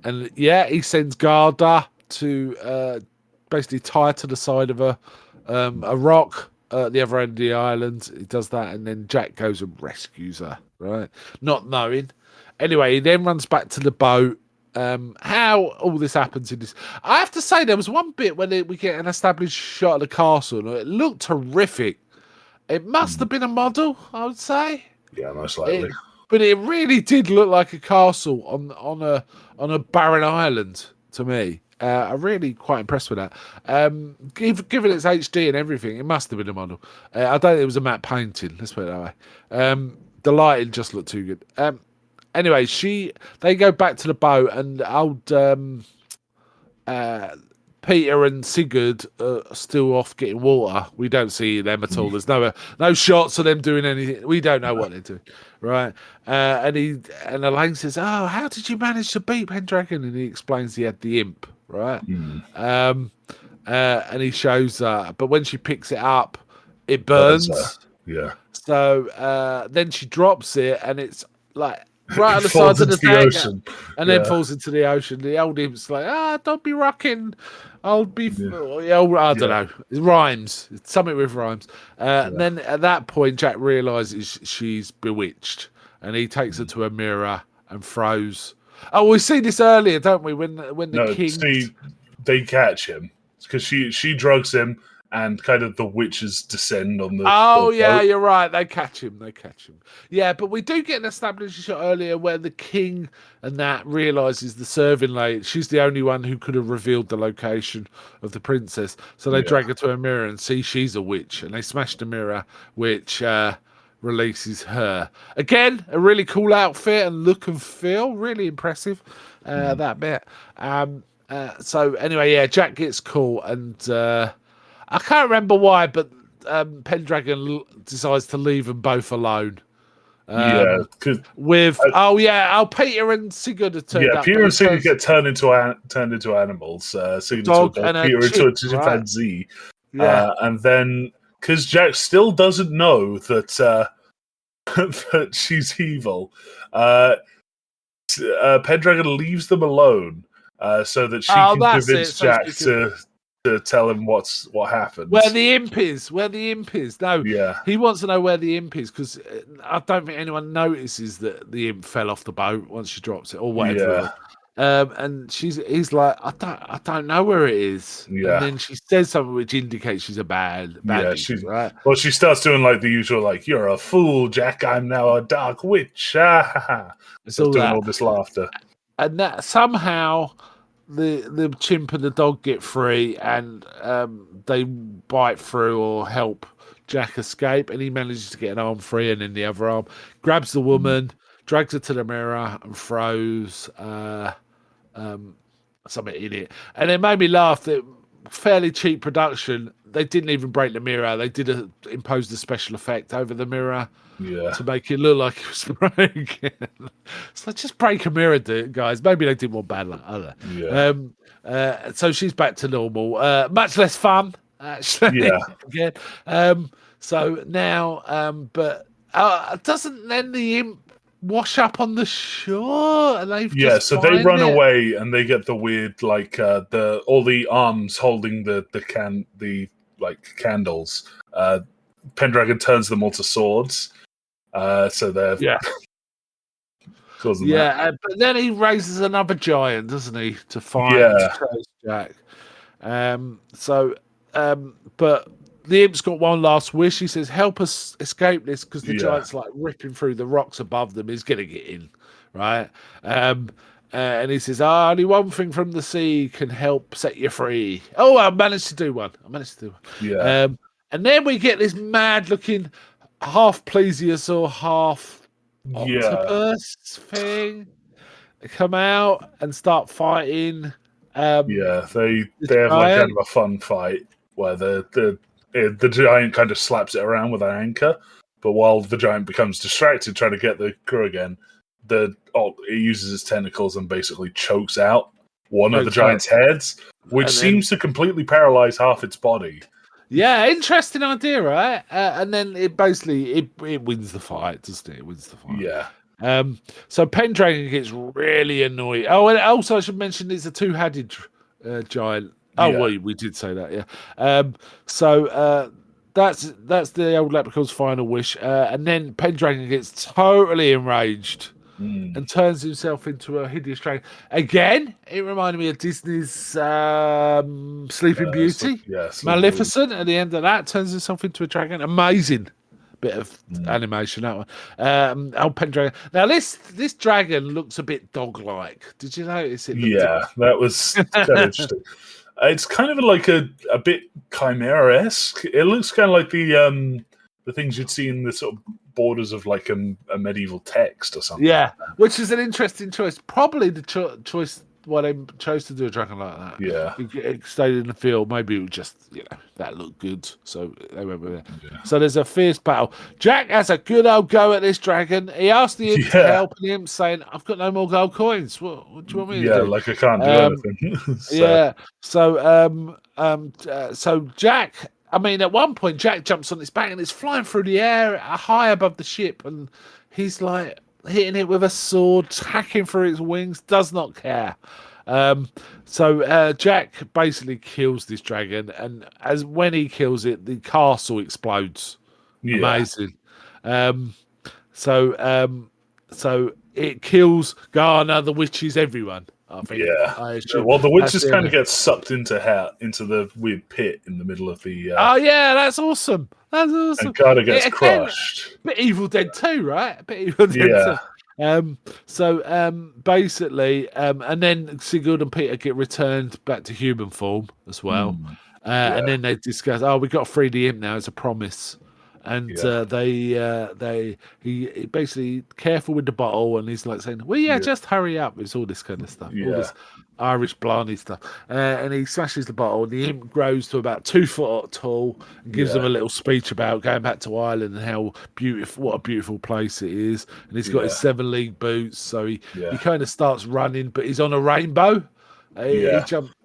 And he sends Garda to basically tie her to the side of a rock at the other end of the island. He does that, and then Jack goes and rescues her, right? Not knowing. Anyway, he then runs back to the boat. How all this happens in this, I have to say, there was one bit when we get an established shot of the castle, and it looked terrific. It must have been a model, I would say. Yeah, most likely. But it really did look like a castle on a barren island to me. I'm really quite impressed with that. Given its HD and everything, it must have been a model. I don't think it was a matte painting. Let's put it that way. The lighting just looked too good. Anyway, they go back to the boat, and old Peter and Sigurd are still off getting water. We don't see them at all. There's no shots of them doing anything. We don't know what they're doing, right? And Elaine says, "Oh, how did you manage to beat Pendragon?" And he explains he had the imp, right? And he shows her, but when she picks it up, it burns. Yeah. So then she drops it, and it's like right on the side of the ocean, and then falls into the ocean. The old imp's like, don't be rocking. I'll be. I don't know. It rhymes. It's something with rhymes. And then at that point, Jack realizes she's bewitched, and he takes her to a mirror and throws. Oh, we see this earlier, don't we? When the king. See, they catch him because she drugs him. And kind of the witches descend on the. Oh, yeah, you're right. They catch him. Yeah, but we do get an established shot earlier where the king and that realizes the serving lady, she's the only one who could have revealed the location of the princess. So they drag her to a mirror and see she's a witch, and they smash the mirror, which releases her. Again, a really cool outfit and look and feel, really impressive. That bit. So anyway, Jack gets caught and. I can't remember why, but Pendragon decides to leave them both alone. Peter and Sigurd are turned up. Peter and Sigurd get turned into animals. Sigurd dog into and Peter into a chimpanzee. Right. And then, because Jack still doesn't know that that she's evil, Pendragon leaves them alone so that she can convince Jack to tell him what happened. Where the imp is. No, he wants to know where the imp is because I don't think anyone notices that the imp fell off the boat once she drops it or whatever. And he's like, I don't know where it is. Yeah. And then she says something which indicates she's a bad bitch, right? Well, she starts doing like the usual, like, "You're a fool, Jack. I'm now a dark witch." It's all doing all this laughter, and that somehow. The chimp and the dog get free, and they bite through or help Jack escape, and he manages to get an arm free, and then the other arm grabs the woman, drags her to the mirror, and throws something in it. And it made me laugh that fairly cheap production. They didn't even break the mirror. They imposed a special effect over the mirror. To make it look like it was broken. So just break a mirror, guys. Maybe they did more bad luck. I don't know. So she's back to normal. Much less fun, actually. Again. So now, but doesn't then the imp wash up on the shore? And they've so they run away and they get the weird, like all the arms holding the candles. Pendragon turns them all to swords. So they're but then he raises another giant, doesn't he, to find Jack? But the imp's got one last wish. He says, "Help us escape this," because the giant's like ripping through the rocks above them. He's gonna get in, right? And he says, only one thing from the sea can help set you free. Oh, I managed to do one. Yeah. And then we get this mad-looking half plesiosaur, half octopus thing. They come out and start fighting. They have like kind of a fun fight where the giant kind of slaps it around with an anchor, but while the giant becomes distracted trying to get the crew again, it uses its tentacles and basically chokes out one of the giant's heads, which seems to completely paralyze half its body. Yeah, interesting idea, right? And then it basically it wins the fight, doesn't it? It wins the fight. Yeah. So Pendragon gets really annoyed. Oh, and also I should mention it's a two-headed giant. Oh, yeah. we did say that, yeah. So that's the old leprechaun's final wish, and then Pendragon gets totally enraged and turns himself into a hideous dragon. Again, it reminded me of Disney's Sleeping Beauty. Maleficent. At the end of that, turns himself into a dragon. Amazing bit of animation, that one. Old Pendragon. Now, this dragon looks a bit dog-like. Did you notice it? That was kind of interesting. It's kind of like a bit chimera-esque. It looks kind of like the things you'd see in the sort of borders of like a medieval text or something. Yeah, which is an interesting choice. Probably the choice why they chose to do a dragon like that. Yeah, it stayed in the field. Maybe it was just that looked good, so they went with it. Yeah. So there's a fierce battle. Jack has a good old go at this dragon. He asked the imp to help him, saying, "I've got no more gold coins. What do you want me to do?" Yeah, like I can't do anything. Yeah. So Jack. I mean, at one point, Jack jumps on its back and it's flying through the air high above the ship, and he's like hitting it with a sword, hacking through its wings, does not care. So Jack basically kills this dragon, and when he kills it, the castle explodes. Yeah. Amazing. So it kills Garner, the witches, everyone. I think. Yeah. Well, the witches kind of get sucked into the weird pit in the middle of the. Oh yeah, that's awesome. And Garner gets crushed. A bit Evil Dead 2, right? A bit Evil Dead 2. Basically, and then Sigurd and Peter get returned back to human form as well. And then they discuss, we got to free the imp now. It's a promise. And he basically careful with the bottle, and he's like saying, just hurry up. It's all this kind of stuff, all this Irish blarney stuff. And he smashes the bottle, and the imp grows to about 2 foot tall, and gives them a little speech about going back to Ireland and what a beautiful place it is. And he's got his 7-league boots, so he kind of starts running, but he's on a rainbow. He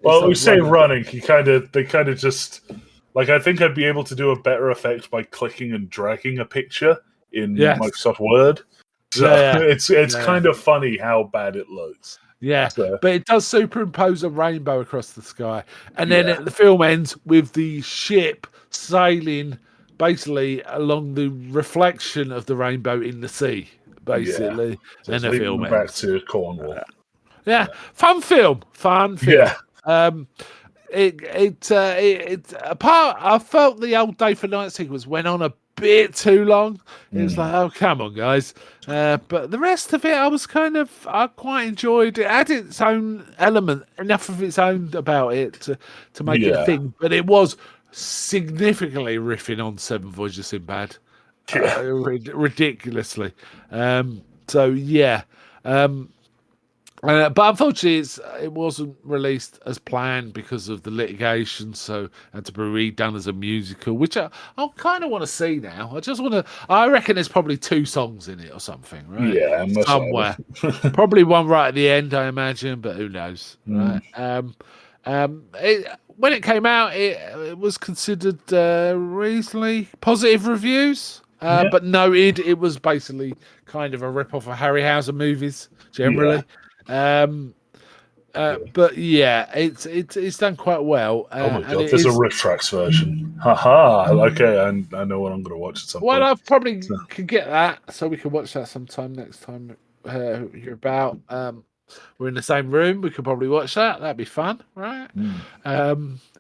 we say running. They kind of just. Like, I think I'd be able to do a better effect by clicking and dragging a picture in Microsoft Word. So it's kind of funny how bad it looks. Yeah, but it does superimpose a rainbow across the sky. And then the film ends with the ship sailing basically along the reflection of the rainbow in the sea, basically. Yeah. So and the film back to Cornwall. Fun film. Yeah. I felt the old Day for Night sequence went on a bit too long. It was like, oh, come on, guys. But the rest of it, I quite enjoyed. It had its own element, enough of its own about it to make it a thing. But it was significantly riffing on Seven Voyages of Sinbad. Ridiculously. But unfortunately, it wasn't released as planned because of the litigation, so it had to be redone as a musical, which I kind of want to see now. I reckon there's probably 2 songs in it or something, right? Yeah, somewhere. Probably one right at the end, I imagine, but who knows, right? When it came out, it was considered reasonably positive reviews, but noted it was basically kind of a rip-off of Harryhausen movies, generally. But it's done quite well. Oh my god, there's a Riff Tracks version. Haha. Okay, I know what I'm going to watch at some point. Well, I probably could get that, so we can watch that sometime next time you're about. We're in the same room. We could probably watch that. That'd be fun, right?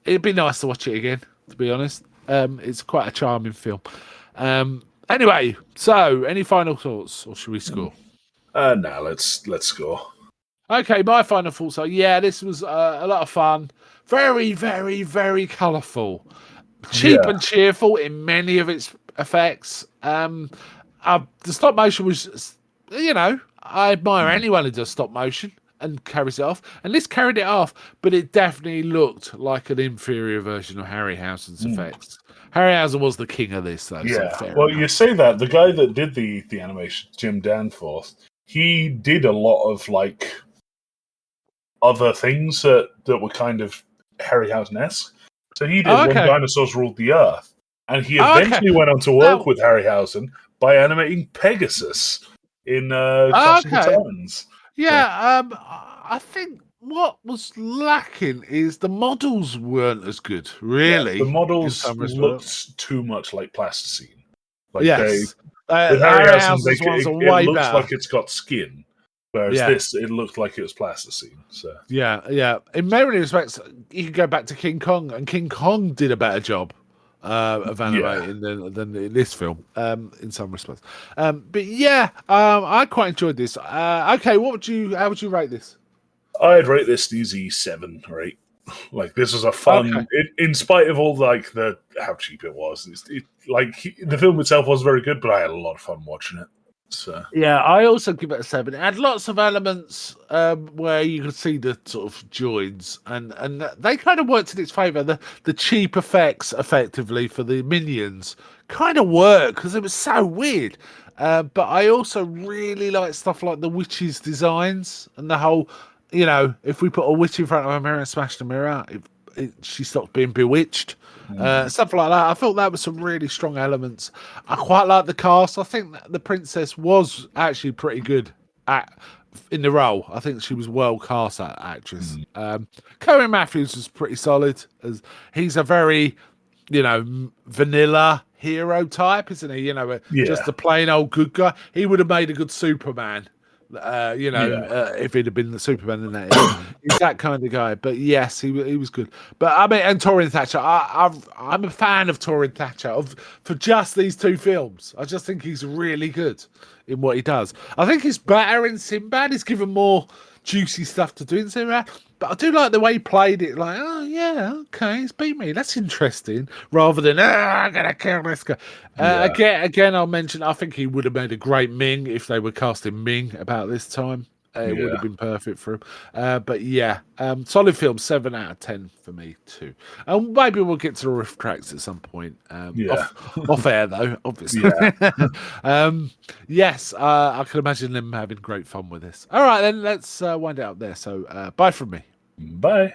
It'd be nice to watch it again, to be honest. It's quite a charming film. Anyway, so any final thoughts, or should we score? No, let's score. Okay, my final thoughts are: this was a lot of fun. Very, very, very colourful, cheap and cheerful in many of its effects. The stop motion was, I admire anyone who does stop motion and carries it off. And this carried it off, but it definitely looked like an inferior version of Harryhausen's effects. Harryhausen was the king of this, though. Yeah. So Well, you say that the guy that did the animation, Jim Danforth, he did a lot of like other things that were kind of Harryhausen-esque. So he did When Dinosaurs Ruled the Earth, and he eventually went on to work with Harryhausen by animating Pegasus in Clash of the Titans. Yeah, I think what was lacking is the models weren't as good, really. Yeah, the models looked too much like plasticine. Like with Harryhausen, it looks like it's got skin. Whereas this, it looked like it was plasticine. So yeah. In many respects, you can go back to King Kong, and King Kong did a better job of animating than in this film, in some respects. But I quite enjoyed this. Okay, how would you rate this? I'd rate this easy 7 or 8. Like, this was a fun, in spite of all like how cheap it was. The film itself was very good, but I had a lot of fun watching it. So. Yeah, I also give it a 7. It had lots of elements where you could see the sort of joins, and they kind of worked in its favour. The cheap effects, effectively, for the minions kind of worked because it was so weird. But I also really like stuff like the witches' designs and the whole, if we put a witch in front of a mirror and smash the mirror, she stops being bewitched. Stuff like that. I thought that was some really strong elements. I quite like the cast. I think the princess was actually pretty good in the role. I think she was well cast, that actress. Cohen Matthews was pretty solid, as he's a very vanilla hero type, isn't he? Just a plain old good guy. He would have made a good Superman. If he'd have been the Superman in that, he's that kind of guy. But yes, he was good. But I mean, and Torin Thatcher, I'm a fan of Torin Thatcher for just these 2 films. I just think he's really good in what he does. I think he's better in Sinbad. He's given more juicy stuff to do in Sinbad. But I do like the way he played it. Like, oh yeah, okay, he's beat me. That's interesting. Rather than I'm gonna kill this guy. Again, I'll mention. I think he would have made a great Ming if they were casting Ming about this time. It would have been perfect for him. But solid film, 7 out of 10 for me too. And maybe we'll get to the riff tracks at some point. Off air though, obviously. Yes, I can imagine them having great fun with this. All right, then let's wind it up there. So bye from me. Bye.